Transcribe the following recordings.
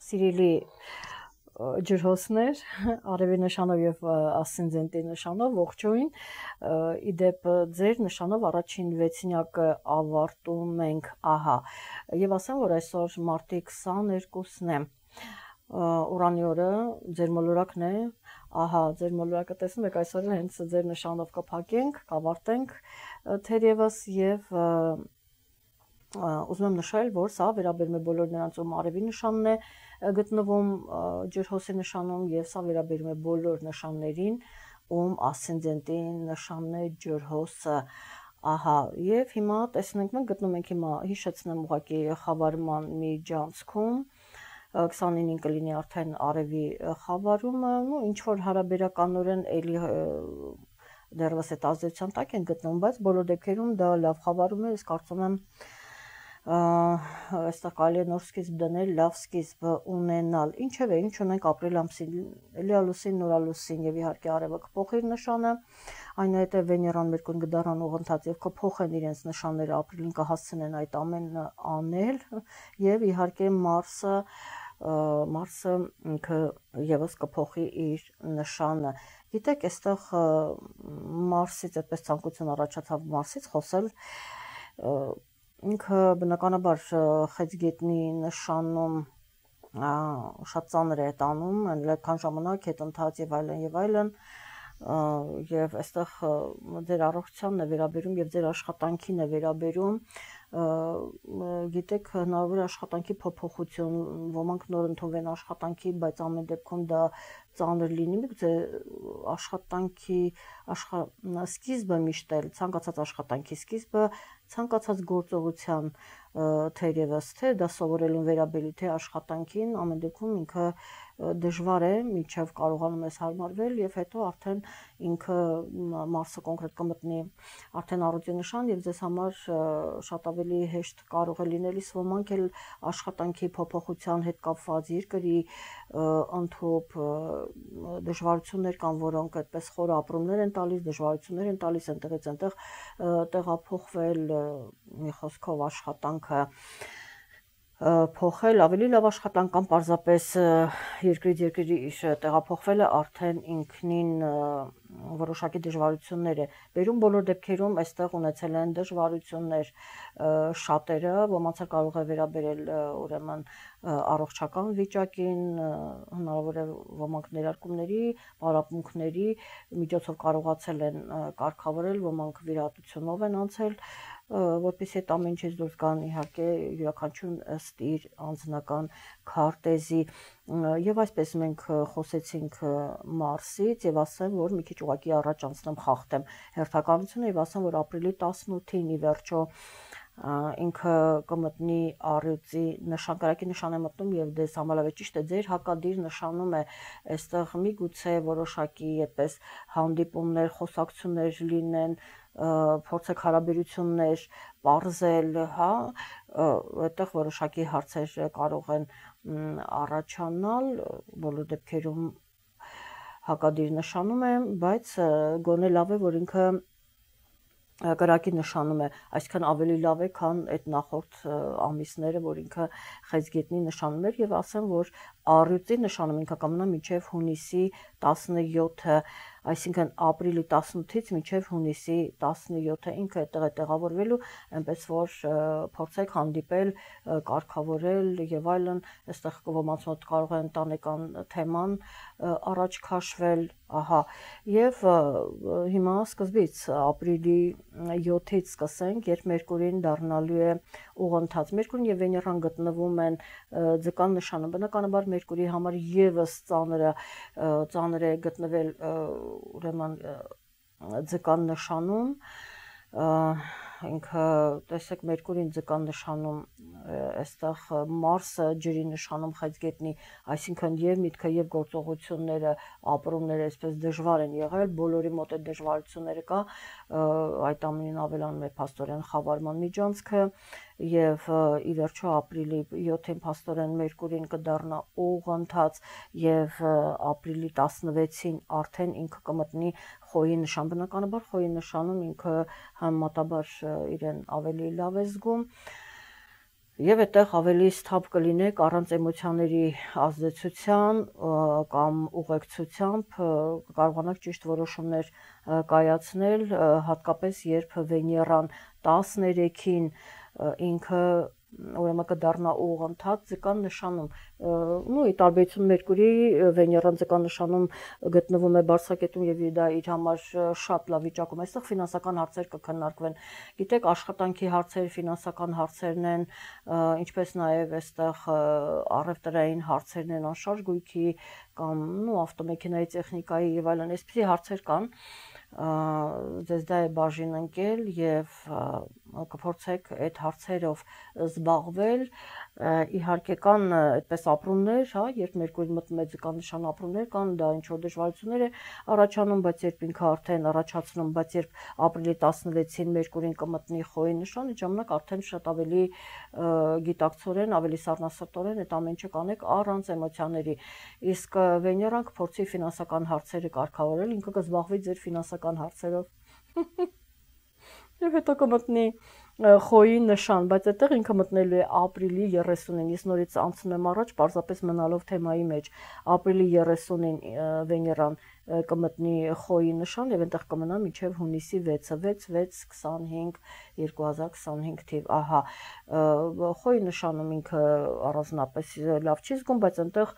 Սիրելի ջրհոսներ, արևի նշանով եւ ասցենդենտի նշանով ողջույն։ Իդեպ ձեր նշանով առաջին վեցնյակը ավարտում ենք, ահա։ Եվ ասեմ, որ այսօր մարտի 22-ն է։ Ուրանի օրը ձեր մոլորակն է, ահա, ձեր մոլորակը տեսնում եք, այսօր հենց ձեր նշանով կփակենք, կավարտենք թերևս եւ ուզում եմ նշել, որ սա վերաբերում է բոլոր նրանց, ում արևի նշանն է գտնվում ջրհոսի նշանում եւ սա վերաբերում է բոլոր նշաններին, ում ասցենդենտի նշանն է ջրհոսը, ահա, եւ հիմա տեսնենք, մենք գտնում ենք հիմա հիշեցնեմ ուղղակի խավարման միջանցքում 29-ին կլինի արդեն արևի խավարումը, ու ինչ որ հարաբերականորեն էլի դեռևս այդ ազդեցության տակ են գտնվում, բայց բոլոր դեպքերում դա լավ խավարում է, ես կարծում եմ այստեղ կարելի է նոր սկիզբ դնել, լավ սկիզբ ունենալ, ինչևէ, ինչ ունենք ապրիլ ամսին, լիալուսին, նորալուսին եւ իհարկե արևը կփոխի իր նշանը, այնուհետեւ Վեներան, Մերկուրին գդարան ուղղընթաց եւ կփոխեն իրենց նշանները, ապրիլին կհասցնեն այդ ամենը անել եւ իհարկե Մարսը ինքը եւս կփոխի իր նշանը։ Գիտեք, այստեղ Մարսից այդպես ցանկություն առաջացավ Մարսից խոսել, ինքը բնականաբար խեցգետնի նշանում շատ ծանր է տանում, այդքան ժամանակ հետընթաց եւ այլն եւ այստեղ ձեր առողջությանն է վերաբերում եւ ձեր աշխատանքին է վերաբերում, գիտեք, հնարավոր է աշխատանքի փոփոխություն, ոմանք նոր ընդունվեն աշխատանքի, բայց ամեն դեպքում դա ծանր լինի, միգուցե աշխատանքի սկիզբը միշտ էլ ցանկացած աշխատանքի սկիզբը ցանկացած գործողության թերևս թե դա սովորելուն վերաբերի թե աշխատանքին, ամեն դեպքում ինքը դժվար է, մինչև կարողանում ես հարմարվել եւ հետո արդեն ինքը Մարսը կոնկրետ կմտնի արդեն առօրյա նշան եւ ձեզ համար շատ ավելի հեշտ կարող է լինել, իսկ ոմանք էլ աշխատանքի փոփոխության հետ կապված երկրի ընդհանուր դժվարություններ կան, որոնք այդպես խոր ապրումներ են տալիս, դժվարություններ են տալիս այնտեղից այնտեղ տեղափոխվել, մի խոսքով աշխատանքը փոխել, ավելի լավ աշխատանք կամ պարզապես երկրից երկրի տեղափոխվելը արդեն ինքնին որոշակի դժվարություններ է բերում, բոլոր դեպքերում այստեղ ունեցել են դժվարություններ շատերը, ոմանց կարող է վերաբերել ուրեմն առողջական վիճակին, հնարավոր է ոմանք ներարկումների, պարապմունքների միջոցով կարողացել են կարգավորել, ոմանք վիրահատությունով են անցել, որպեսզի այդ ամեն ինչից դուրս գան, իհարկե յուրաքանչյուրն ըստ իր անձնական քարտեզի եւ այսպես մենք խոսեցինք Մարսից եւ ասեմ, որ մի քիչ ուղղակի առաջ անցնեմ խախտեմ հերթականությունը եւ ասեմ, որ ապրիլի 18-ին ի վերջո ինքը կմտնի առյուծի նշան, կրակի նշան է մտնում եւ դες համալավ է ճիշտ է, ձեր հակադիր նշանում է այստեղ միգուցե որոշակի այդպես հանդիպումներ, խոսակցություններ լինեն, փորձեք հարաբերություններ պարզել, հա, այդտեղ որոշակի հարցեր կարող են առաջանալ, բոլոր դեպքերում հակադիր նշանում է, բայց գոնե լավ է, որ ինքը կրակի նշանում է, այսքան ավելի լավ է, քան այդ նախորդ ամիսները, որ ինքը խեցգետնի նշանում էր եւ ասեմ, որ առյուծի նշանում ինքը կմնա մինչեւ հունիսի 17-ը, այսինքն ապրիլի 18-ից մինչև հունիսի 17-ը ինքը այդտեղ է տեղավորվելու, այնպես որ փորձեք հանդիպել, կարգավորել եւ այլն, այստեղ ոմանց մոտ կարող է ընտանեկան թեման առաջ քաշվել, ահա, եւ հիմա սկզբից ապրիլի 7-ից սկսենք, երբ Մերկուրին դառնալու է ուղղընթաց, Մերկուրին եւ Վեներան գտնվում են ձկան նշանում, բնականաբար Մերկուրի համար եւս ծանր է գտնվել ուրեմն ձկան նշանում, ինքը տեսեք Մերկուրին ձկան նշանում, այստեղ Մարսը ջրի նշանում խեցգետնի, այսինքն եւ միտքը եւ գործողությունները, ապրումները այսպես դժվար են եղել, բոլորի մոտ այդ դժվարությունները կա, այդ ամենին ավելանում է փաստորեն խավարման միջանցքը եւ ի վերջո ապրիլի 7-ին փաստորեն Մերկուրին կդառնա ուղղընթաց եւ ապրիլի 16-ին արդեն ինքը կմտնի խոյի նշան, բնականաբար խոյի նշանում ինքը համեմատաբար իրեն ավելի լավ է զգում Եվ այդտեղ ավելի սթափ կլինեք առանց էմոցիաների ազդեցության կամ ուղեկցությամբ կարողանաք ճիշտ որոշումներ կայացնել, հատկապես երբ Վեներան 13-ին ինքը ուրեմն կդառնա ուղղընթաց ձկան նշանում, նույն տարբերություն Մերկուրի Վեներան ձկան նշանում գտնվում է բարձրակետում եւ դա իր համար շատ լավ վիճակում է, այստեղ ֆինանսական հարցեր կքննարկվեն, գիտեք, աշխատանքի հարցեր, ֆինանսական հարցերն են, ինչպես նաեւ այստեղ առևտրային հարցերն են, անշարժ գույքի կամ ավտոմեքենայի տեխնիկայի եւ այլն, այսպիսի հարցեր կան, ձեզ դա է բաժին ընկել եւ կփորձեք այդ հարցերով զբաղվել, իհարկե կան այդպես ապրումներ, հա, երբ Մերկուրին մտնում է ձկաննշան ապրումներ կան, դա ինչ որ դժվարություններ է առաջանում, բայց երբ ինքը արդեն առաջացնում, բայց երբ ապրիլի 16-ին Մերկուրին կմտնի խոյի նշան, այդ ժամանակ արդեն շատ ավելի գիտակցորեն, ավելի սառնասրտորեն այդ ամեն ինչը կանեք առանց էմոցիաների, իսկ Վեներան կփորձի ֆինանսական հարցերը կարգավորել, ինքը կզբաղվի ձեր ֆինանսական հարցերով եւ հետո կմտնի խոյի նշան, բայց այդտեղ ինքը մտնելու է ապրիլի 30-ին, ես նորից անցնում եմ առաջ, պարզապես մնալով թեմայի մեջ, ապրիլի 30-ին Վեներան կմտնի խոյի նշան եւ այնտեղ կմնա մինչեւ հունիսի 6-ը, 6-6-25 2025 թիվ, ահա, խոյի նշանում ինքը առանձնապես լավ չի զգում, բայց այնտեղ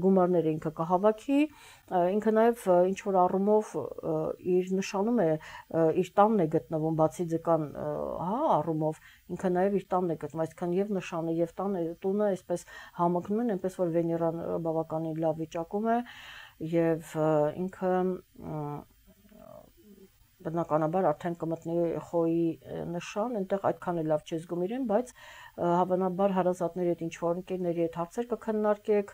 գումարները ինքը կհավաքի, ինքը նաեւ ինչ որ առումով իր նշանում է, իր տանն է գտնվում, բացի ձկան, հա, առումով, ինքը նաեւ իր տանն է գտնվում, այսինքն եւ նշանը եւ տունը այսպես համընկնում են, այնպես որ Վեներան բավականին լավ վիճակում է եւ ինքը բնականաբար արդեն կմտնի խոյի նշան, այնտեղ այդքան էլ լավ չի զգում իրեն, բայց հավանաբար հարազատների հետ ինչ-որ ընկերների հետ հարցեր կքննարկեք,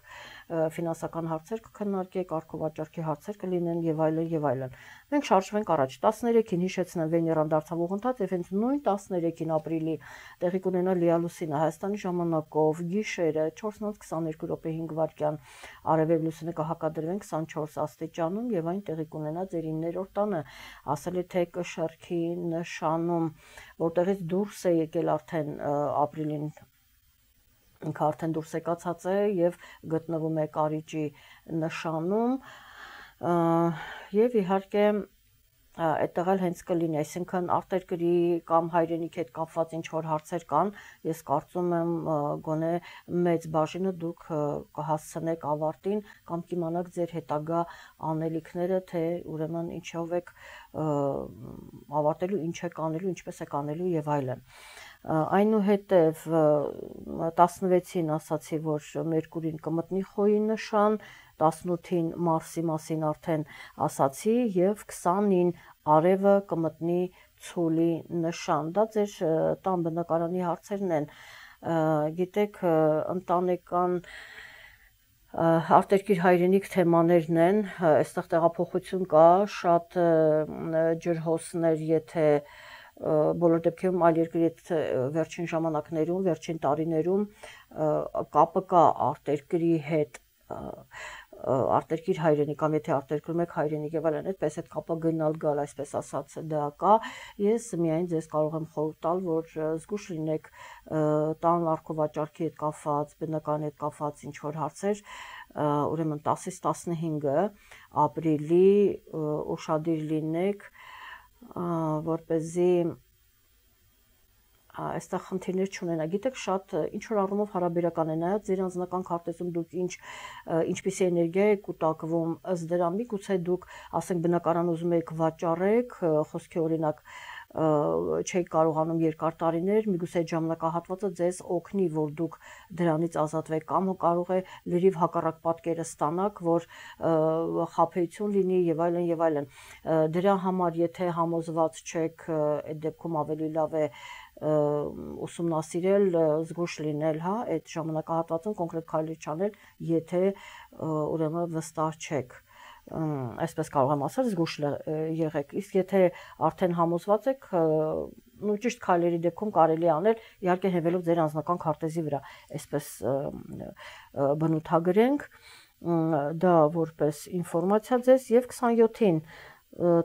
ֆինանսական հարցեր կքննարկեք, կարգովաճառքի հարցեր կլինեն եւ այլն եւ այլն։ Մենք շարժվենք առաջ 13-ին հիշեցնեմ Վեներան դարձավ ուղղընթաց եւ հենց նույն 13-ին ապրիլի տեղի կունենա լիալուսինը Հայաստանի ժամանակով գիշերը 4:22 րոպե 5 վայրկյան արևել լուսինը կհակադրվեն 24 աստիճանում եւ այն տեղի կունենա ձեր 9-րդ տանը, ասել է թե կշեռքի նշանում, որտեղից դուրս է եկել արդեն ապրիլին, ինքը արդեն դուրս եկածած է եւ գտնվում է կարիճի նշանում եւ իհարկե այդտեղ էլ հենց կլինի, այսինքն արտերկրի կամ հայրենիքի հետ կապված ինչ որ հարցեր կան, ես կարծում եմ գոնե մեծ բաժինը դուք կհասցնեք ավարտին կամ կիմանաք ձեր հետագա անելիքները, թե ուրեմն ինչով եք ավարտելու, ինչ եք անելու, ինչպես եք անելու եւ այլն։ Այնուհետև 16-ին ասացի, որ Մերկուրին կմտնի խոյի նշան, 18-ին Մարսի մասին արդեն ասացի եւ 20-ին արևը կմտնի ցուլի նշան, դա ձեր տան բնակարանի հարցերն են, գիտեք, ընտանեկան արտերկիր հայրենիք թեմաներն են, այստեղ տեղափոխություն կա, շատ ջրհոսներ, եթե բոլոր դեպքերում այլ երկրի հետ վերջին ժամանակներում, վերջին տարիներում կապը կա արտերկրի հետ, արտերկիր հայրենիք կամ եթե արտերկրում եք հայրենիք եւ այլն, այդպես այդ կապը գնալ գալ, այսպես ասած, դա կա, ես միայն ձեզ կարող եմ խորհուրդ տալ, որ զգուշ լինեք տան արգովաճառքի հետ կապված, բնակարանի հետ կապված ինչ որ հարցեր, ուրեմն 10-ից 15-ը ապրիլի ուշադիր լինեք, որպեսզի այստեղ խնդիրներ չունենա, գիտեք, շատ ինչ որ առումով հարաբերական է, նայած ձեր անձնական քարտեզում դուք ինչպիսի էներգիա եք կուտակվում, ըստ դրա միգուցե դուք, ասենք, բնակարան ուզում եք վաճառեք, խոսքի օրինակ չեք կարողանում երկար տարիներ, միգուցե այդ ժամանակահատվածը ձեզ օգնի, որ դուք դրանից ազատվեք, կամ կարող է լրիվ հակառակ պատկերը ստանաք, որ խաբեություն լինի եւ այլն եւ այլն։ Դրա համար եթե համոզված չեք, այդ դեպքում ավելի լավ է ուսումնասիրել, զգուշ լինել, հա, այդ ժամանակահատվածում կոնկրետ քայլեր չանել, եթե ուրեմն վստահ չեք, այսպես կարող եմ ասել, զգուշ եղեք, իսկ եթե արդեն համոզված եք, նույն ճիշտ քայլերի դեպքում կարելի անել, իհարկե հենվելով ձեր անձնական քարտեզի վրա, այսպես բնութագրենք, դա որպես ինֆորմացիա ձեզ, եւ 27-ին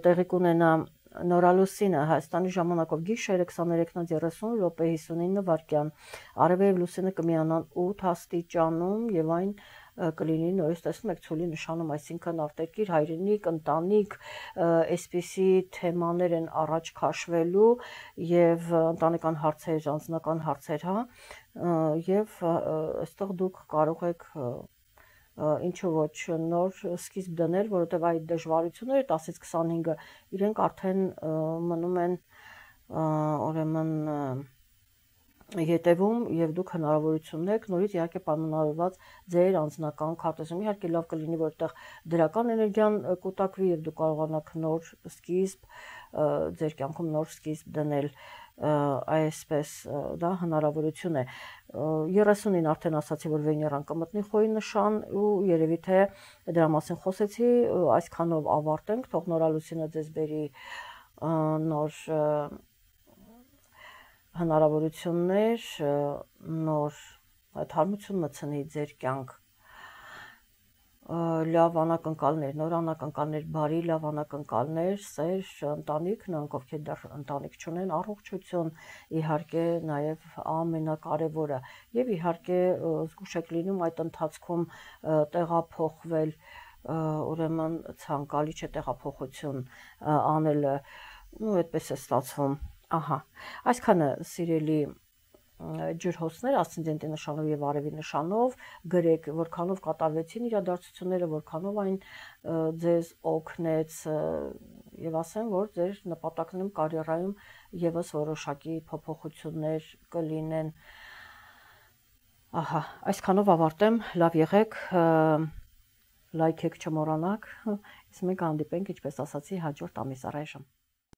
տեղի կունենա Նորալուսինը Հայաստանի ժամանակով գիշերը 23:30 րոպե 59 վայրկյան, արևը եւ լուսինը կմիանան 8 աստիճանում եւ այն կլինի նորից տեսնում եք ցուլի նշանում, այսինքն արտերկիր, հայրենիք, ընտանիք, այսպիսի թեմաներ են առաջ քաշվելու եւ ընտանեկան հարցեր, անձնական հարցեր, հա, եւ այստեղ դուք կարող եք ինչու ոչ նոր սկիզբ դնել, որովհետև այդ դժվարությունները 10-ից 25-ը իրենք արդեն մնում են ուրեմն ետևում եւ դուք հնարավորություն ունեք նորից իհարկե պայմանավորված ձեր անձնական քարտեզում իհարկե լավ կլինի որտեղ դրական էներգիան կուտակվի եւ դուք կարողանաք նոր սկիզբ ձեր կյանքում նոր սկիզբ դնել այսպես դա հնարավորություն է 30-ին արդեն ասացի որ Վեներան կմտնի խոյի նշան ու երևի թե դրա մասին խոսեցի այսքանով ավարտենք թող նորալուսինը ձեզ բերի նոր հնարավորություններ նոր թարմություն մտցնի ձեր կյանք լավ անակնկալներ, նոր անակնկալներ, բարի լավ անակնկալներ, սեր, ընտանիք, նրանք ովքեր դեռ ընտանիք չունեն, առողջություն, իհարկե նաև ամենակարևորը եւ իհարկե զգուշ եք լինում այդ ընթացքում տեղափոխվել, ուրեմն ցանկալի չէ տեղափոխություն անելը, ու այդպես է ստացվում, ահա, այսքանը սիրելի ջրհոսներ ասցենդենտի նշանով եւ արևի նշանով գրեք որքանով կատարվեցին իրադարձությունները որքանով այն ձեզ օգնեց եւ ասեմ որ ձեր նպատակներում կարիերայում եւս որոշակի փոփոխություններ կլինեն ահա այսքանով ավարտեմ լավ եղեք լայքեք չմոռանաք իսկ մենք հանդիպենք ինչպես ասացի հաջորդ ամիս առայժմ